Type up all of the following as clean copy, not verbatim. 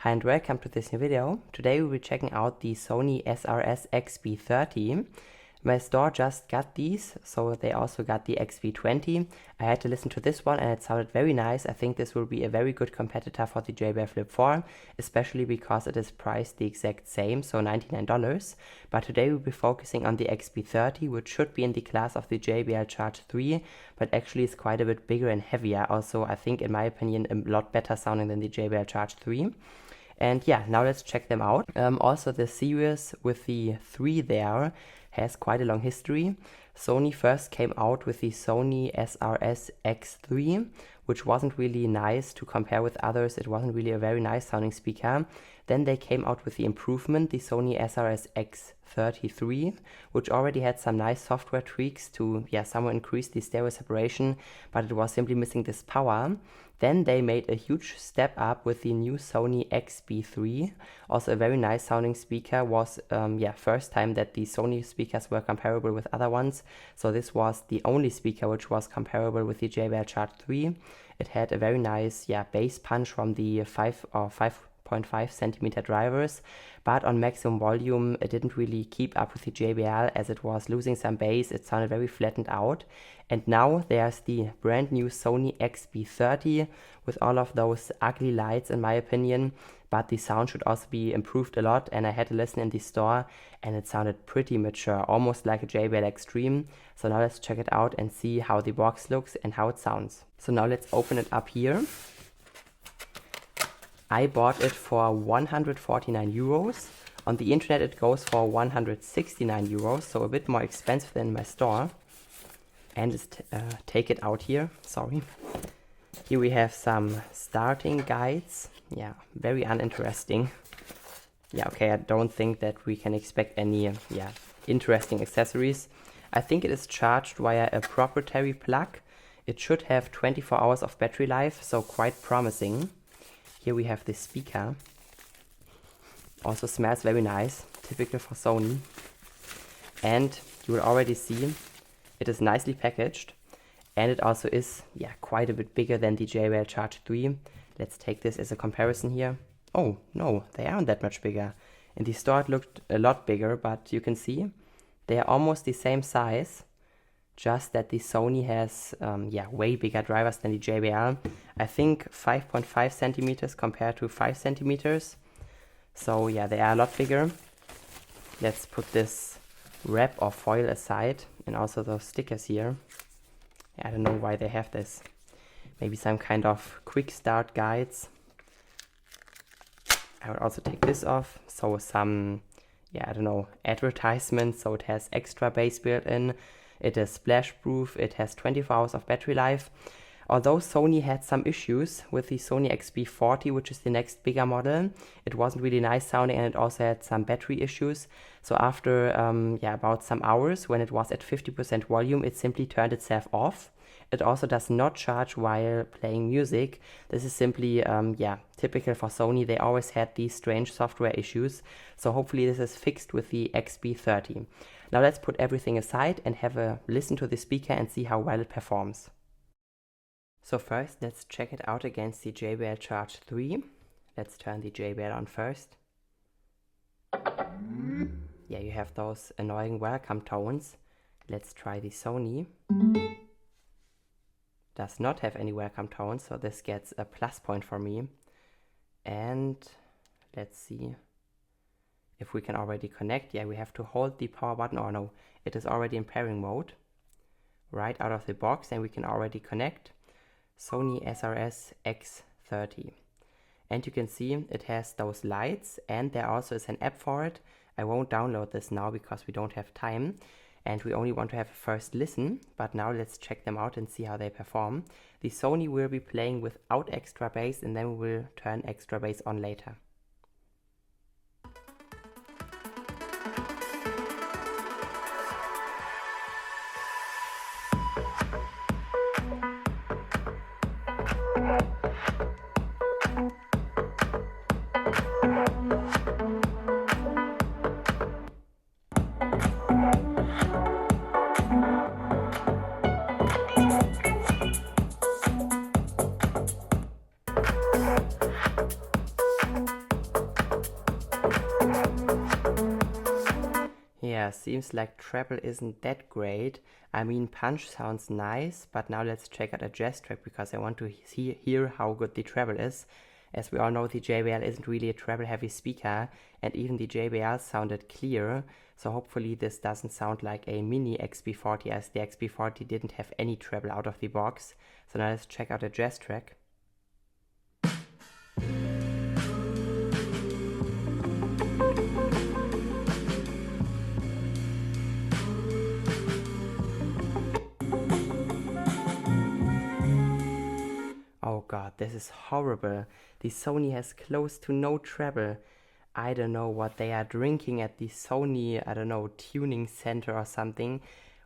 Hi and welcome to this new video. Today we'll be checking out the Sony XB30. My store just got these, so they also got the XB20. I had to listen to this one and it sounded very nice. I think this will be a very good competitor for the JBL Flip 4, especially because it is priced the exact same, so $99. But today we'll be focusing on the XB30, which should be in the class of the JBL Charge 3, but actually is quite a bit bigger and heavier. Also, I think, in my opinion, a lot better sounding than the JBL Charge 3. And yeah, now let's check them out. Also, the series with the 3 there has quite a long history. Sony first came out with the Sony XB30, which wasn't really nice to compare with others. It wasn't really a very nice sounding speaker. Then they came out with the improvement, the Sony XB33, which already had some nice software tweaks to somewhat increase the stereo separation, but it was simply missing this power. Then they made a huge step up with the new Sony XB3, also a very nice sounding speaker. Was first time that the Sony speakers were comparable with other ones. So this was the only speaker which was comparable with the JBL Charge 3. It had a very nice bass punch from the 5.5 centimeter drivers, but on maximum volume it didn't really keep up with the JBL as it was losing some bass. It sounded very flattened out. And now there's the brand new Sony XB30 with all of those ugly lights in my opinion, but the sound should also be improved a lot, and I had to listen in the store and it sounded pretty mature, almost like a JBL Extreme. So now let's check it out and see how the box looks and how it sounds. So now let's open it up here. I bought it for 149 euros. On the internet it goes for 169 euros, so a bit more expensive than in my store. And let's take it out here, sorry. Here we have some starting guides. Yeah, very uninteresting. Yeah, okay, I don't think that we can expect any interesting accessories. I think it is charged via a proprietary plug. It should have 24 hours of battery life, so quite promising. Here we have the speaker. Also smells very nice, typical for Sony. And you will already see it is nicely packaged. And it also is quite a bit bigger than the JBL Charge 3. Let's take this as a comparison here. Oh no, they aren't that much bigger. In the store it looked a lot bigger, but you can see they are almost the same size. Just that the Sony has way bigger drivers than the JBL. I think 5.5 centimeters compared to 5 centimeters. So yeah, they are a lot bigger. Let's put this wrap or foil aside, and also those stickers here. I don't know why they have this. Maybe some kind of quick start guides. I would also take this off. So some, I don't know, advertisements. So it has extra bass built in. It is splash proof, it has 24 hours of battery life. Although Sony had some issues with the Sony XB40, which is the next bigger model, it wasn't really nice sounding and it also had some battery issues. So after about some hours, when it was at 50% volume, it simply turned itself off. It also does not charge while playing music. This is simply typical for Sony. They always had these strange software issues. So hopefully this is fixed with the XB30. Now let's put everything aside and have a listen to the speaker and see how well it performs. So first let's check it out against the JBL Charge 3. Let's turn the JBL on first. Yeah, you have those annoying welcome tones. Let's try the Sony. Does not have any welcome tones, so this gets a plus point for me. And let's see if we can already connect. Yeah, we have to hold the power button, or no, it is already in pairing mode right out of the box, and we can already connect. Sony XB30. And you can see it has those lights, and there also is an app for it. I won't download this now because we don't have time and we only want to have a first listen, but now let's check them out and see how they perform. The Sony will be playing without extra bass, and then we will turn extra bass on later. seems like treble isn't that great. I mean, punch sounds nice, but now let's check out a jazz track because I want to hear how good the treble is. As we all know, the JBL isn't really a treble-heavy speaker, and even the JBL sounded clear, so hopefully this doesn't sound like a mini XB40, as the XB40 didn't have any treble out of the box. So now let's check out a jazz track. Oh god, this is horrible. The Sony has close to no treble. I don't know what they are drinking at the Sony, I don't know, tuning center or something.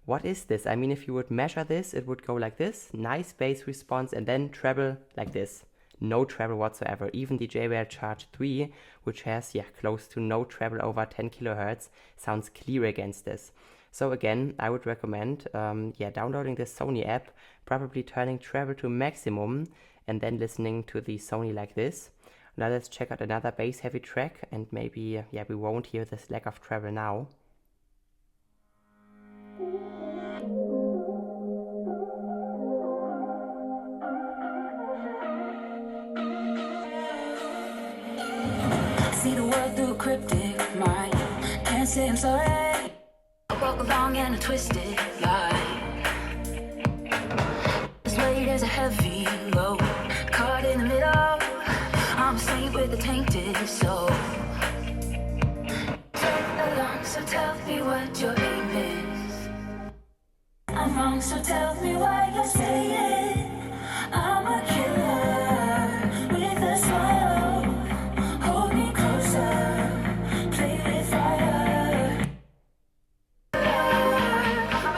What is this? I mean, if you would measure this, it would go like this. Nice bass response and then treble like this. No treble whatsoever. Even the JBL Charge 3, which has, close to no treble over 10 kHz, sounds clear against this. So again, I would recommend, downloading this Sony app, probably turning treble to maximum, and then listening to the Sony like this. Now let's check out another bass heavy track, and maybe, we won't hear this lack of treble now. See the world through a cryptic mind. Can't say I'm sorry. I walk along in a twisted line. This weight is a heavy load. Caught in the middle. I'm asleep with a tainted soul. Take along, so tell me what your aim is. I'm wrong, so tell me why you're saying I'm a killer with a smile. Hold me closer, play with fire.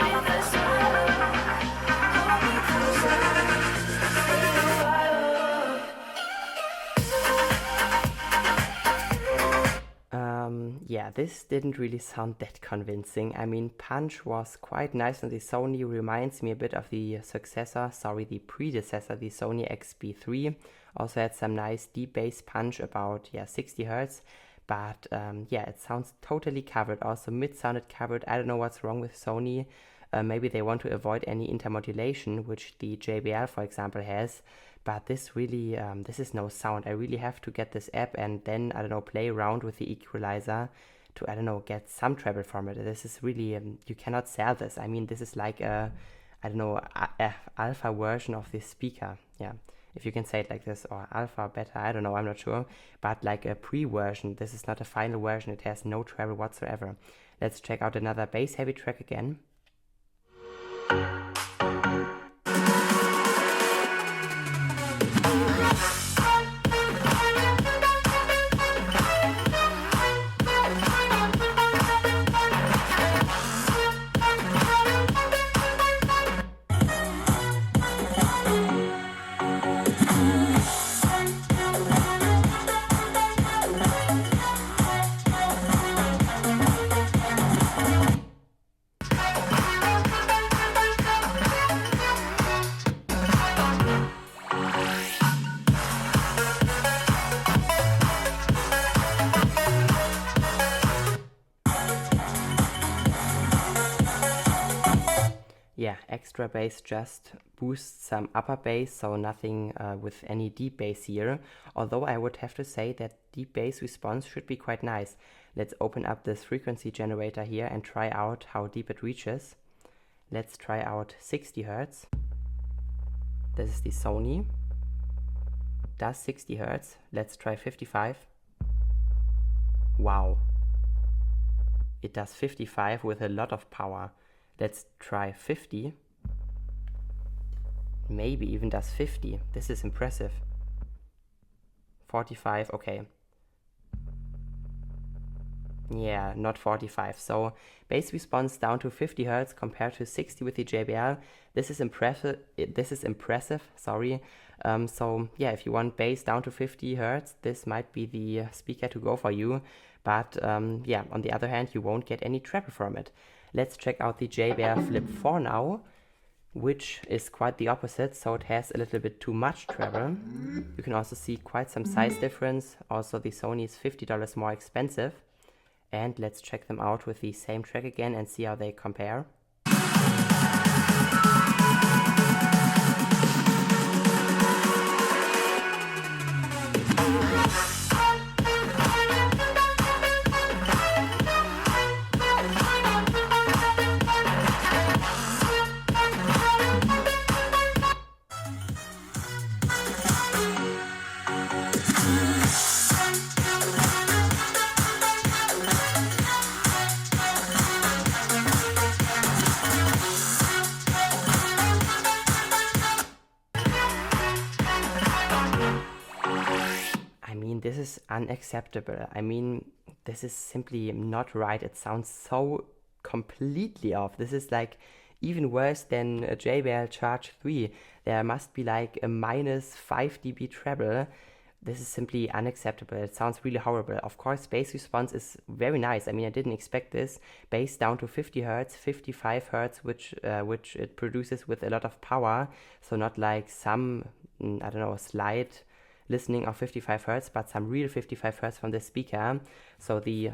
With a smile, hold me closer, play with fire. This didn't really sound that convincing. I mean, punch was quite nice on the Sony, reminds me a bit of the the predecessor, the Sony XB3. Also had some nice deep bass punch, about 60 Hz. But it sounds totally covered. Also mid sounded covered. I don't know what's wrong with Sony. Maybe they want to avoid any intermodulation, which the JBL, for example, has. But this really, this is no sound. I really have to get this app and then, I don't know, play around with the equalizer to, I don't know, get some treble from it. This is really, you cannot sell this. I mean, this is like a, I don't know, a alpha version of this speaker. Yeah, if you can say it like this, or alpha, beta, I don't know, I'm not sure. But like a pre-version, this is not a final version. It has no treble whatsoever. Let's check out another bass heavy track again. Extra bass just boosts some upper bass, so nothing with any deep bass here. Although I would have to say that deep bass response should be quite nice. Let's open up this frequency generator here and try out how deep it reaches. Let's try out 60 Hz. This is the Sony. Does 60 Hz. Let's try 55. Wow. It does 55 with a lot of power. Let's try 50. Maybe even does 50. This is impressive. 45, okay. Yeah, not 45. So bass response down to 50 Hz compared to 60 with the JBL. This is impressive. Sorry. If you want bass down to 50 Hz, this might be the speaker to go for you. But on the other hand, you won't get any treble from it. Let's check out the JBL Flip 4 now, which is quite the opposite, so it has a little bit too much treble. You can also see quite some size difference. Also, the Sony is $50 more expensive. And let's check them out with the same track again and see how they compare. I mean, this is unacceptable. I mean, this is simply not right. It sounds so completely off. This is like even worse than a JBL Charge 3. There must be like a minus 5 dB treble. This is simply unacceptable. It sounds really horrible. Of course, bass response is very nice. I mean, I didn't expect this. Bass down to 50 Hz, 55 Hz, which it produces with a lot of power. So not like some, I don't know, slight listening of 55 Hz, but some real 55 Hz from the speaker. So the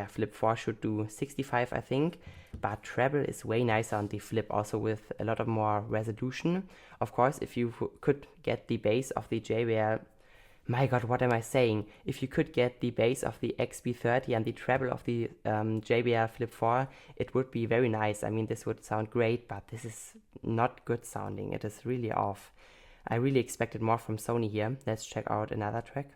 Flip 4 should do 65, I think. But treble is way nicer on the Flip, also with a lot of more resolution. Of course, if you could get the bass of the JBL, my god, what am I saying? If you could get the bass of the XB30 and the treble of the JBL Flip 4, it would be very nice. I mean, this would sound great, but this is not good sounding. It is really off. I really expected more from Sony here. Let's check out another track.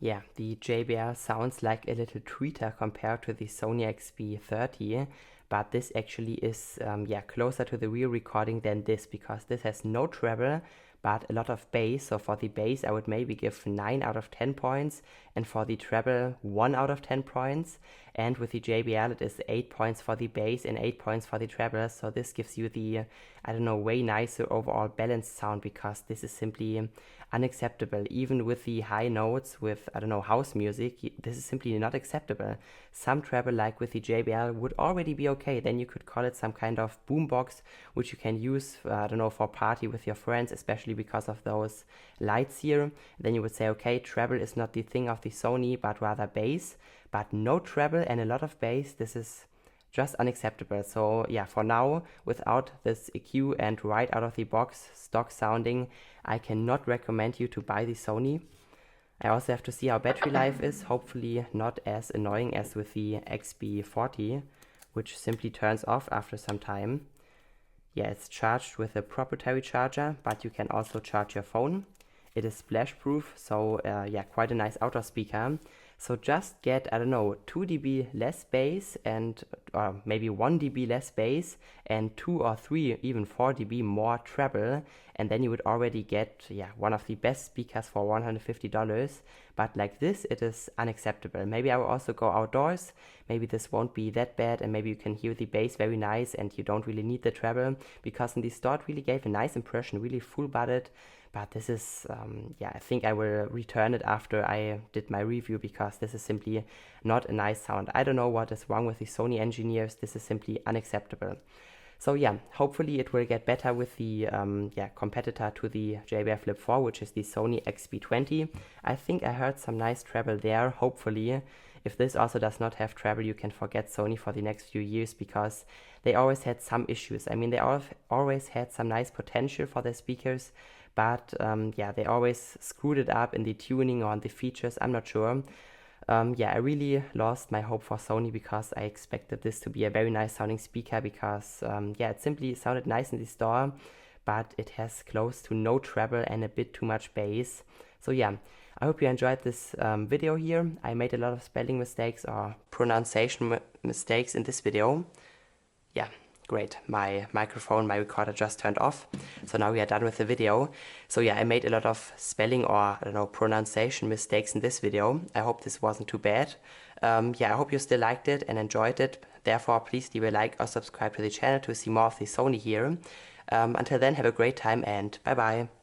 Yeah, the JBL sounds like a little tweeter compared to the Sony XB30, but this actually is closer to the real recording than this, because this has no treble but a lot of bass. So for the bass I would maybe give 9 out of 10 points, and for the treble 1 out of 10 points. And with the JBL it is 8 points for the bass and 8 points for the treble. So this gives you the, I don't know, way nicer overall balanced sound, because this is simply unacceptable. Even with the high notes with, I don't know, house music, this is simply not acceptable. Some treble, like with the JBL, would already be okay. Then you could call it some kind of boombox, which you can use, I don't know, for party with your friends, especially because of those lights here. Then you would say, okay, treble is not the thing of the Sony, but rather bass. But no treble and a lot of bass, this is just unacceptable. So yeah, for now, without this EQ and right out of the box stock sounding, I cannot recommend you to buy the Sony. I also have to see how battery life is. Hopefully not as annoying as with the XB40, which simply turns off after some time. Yeah, it's charged with a proprietary charger, but you can also charge your phone. It is splash proof, so quite a nice outdoor speaker. So just get, I don't know, 2 dB less bass and maybe 1 dB less bass and 2 or 3, even 4 dB more treble, and then you would already get one of the best speakers for $150. But like this, it is unacceptable. Maybe I will also go outdoors. Maybe this won't be that bad, and maybe you can hear the bass very nice and you don't really need the treble, because in the store it really gave a nice impression, really full-bodied. But this is, I think I will return it after I did my review, because this is simply not a nice sound. I don't know what is wrong with the Sony engineers. This is simply unacceptable. So yeah, hopefully it will get better with the competitor to the JBL Flip 4, which is the Sony XB30. I think I heard some nice treble there, hopefully. If this also does not have treble, you can forget Sony for the next few years, because they always had some issues. I mean, they always had some nice potential for their speakers, but they always screwed it up in the tuning or on the features. I'm not sure. I really lost my hope for Sony, because I expected this to be a very nice sounding speaker, because it simply sounded nice in the store, but it has close to no treble and a bit too much bass. So yeah, I hope you enjoyed this video here. I made a lot of spelling mistakes or pronunciation mistakes in this video. Yeah, great, my microphone, my recorder just turned off. So now we are done with the video. So yeah, I made a lot of spelling or, I don't know, pronunciation mistakes in this video. I hope this wasn't too bad. Yeah, I hope you still liked it and enjoyed it. Therefore, please leave a like or subscribe to the channel to see more of the Sony here. Until then, have a great time and bye bye.